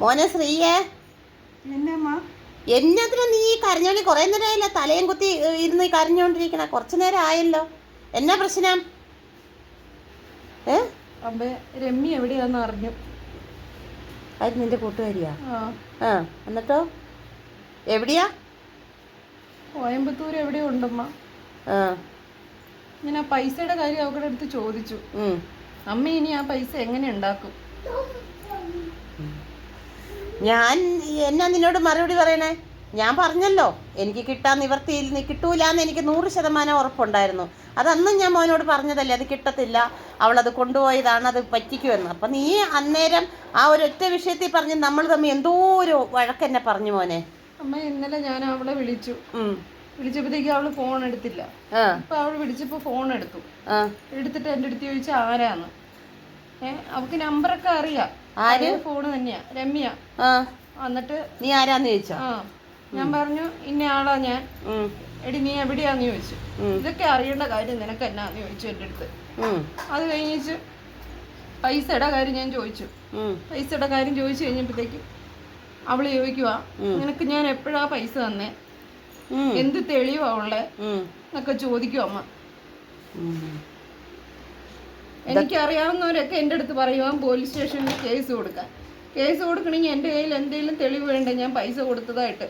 മോനെ ശ്രീയേ, എന്നമ്മ എന്നതിനാ നീ കരഞ്ഞോണ്ടി? കുറേ നേരമായില്ല തലയും കുത്തി ഇരുന്ന് കരഞ്ഞോണ്ടിരിക്കണ. കുറച്ചു നേരം ആയല്ലോ. എന്നാ പ്രശ്നം? അമ്മ രമ്യ എവിടെയാന്ന് അറിഞ്ഞു. അത് നിന്റെ കൂട്ടുകാരിയാ? ആ, എന്നിട്ടോ എവിടെയാ? കോയമ്പത്തൂർ എവിടെയോ ഉണ്ടമ്മ. ഞാൻ ആ പൈസയുടെ കാര്യം അവരുടെ അടുത്ത് ചോദിച്ചു. അമ്മ ഇനി ആ പൈസ എങ്ങനെ ഉണ്ടാക്കും? ഞാൻ എന്നാ നിന്നോട് മറുപടി പറയണേ? ഞാൻ പറഞ്ഞല്ലോ, എനിക്ക് കിട്ടാൻ നിവർത്തിയിൽ നീ കിട്ടൂലെന്ന് എനിക്ക് 100% ഉറപ്പുണ്ടായിരുന്നു. അതന്നും ഞാൻ മോനോട് പറഞ്ഞതല്ലേ, അത് കിട്ടത്തില്ല, അവളത് കൊണ്ടുപോയതാണ്, അത് പറ്റിക്കുമെന്ന്. അപ്പം നീ അന്നേരം ആ ഒരൊറ്റ വിഷയത്തിൽ പറഞ്ഞ് നമ്മൾ തമ്മിൽ എന്തോ ഒരു വഴക്കെന്നെ പറഞ്ഞു മോനെ. അമ്മ ഇന്നലെ ഞാൻ അവളെ വിളിച്ചപ്പോഴത്തേക്ക് അവള് ഫോൺ എടുത്തില്ല. അപ്പൊ അവള് വിളിച്ചപ്പോ ഫോൺ എടുത്തിട്ട് എൻ്റെ അടുത്ത് ചോദിച്ച ആരാന്ന്. അവക്ക് നമ്പറൊക്കെ അറിയാം. ഫോണ് തന്നെയാ, രമ്യ. എന്നിട്ട് നീ ആരാന്ന് ചോദിച്ചോ? ഞാൻ പറഞ്ഞു ഇന്ന ആളാ ഞാൻ. എടി നീ എവിടെയാന്ന് ചോദിച്ചു. ഇതൊക്കെ അറിയേണ്ട കാര്യം നിനക്ക് എന്നാന്ന് ചോദിച്ചു എൻ്റെ അടുത്ത്. അത് കഴിഞ്ഞിട്ട് പൈസയുടെ കാര്യം ഞാൻ ചോദിച്ചു. പൈസയുടെ കാര്യം ചോദിച്ചു കഴിഞ്ഞപ്പോഴത്തേക്കും അവള് ചോദിക്കുവാ, നിനക്ക് ഞാൻ എപ്പോഴാ പൈസ തന്നേ, എന്ത് തെളിവാ ഉള്ളേ എന്നൊക്കെ ചോദിക്കും അമ്മ. എനിക്കറിയാവുന്നവരൊക്കെ എൻ്റെ അടുത്ത് പറയുവാൻ പോലീസ് സ്റ്റേഷനിൽ കേസ് കൊടുക്കണമെങ്കിൽ എൻ്റെ കയ്യിൽ എന്തെങ്കിലും തെളിവ് വേണ്ടേ ഞാൻ പൈസ കൊടുത്തതായിട്ട്.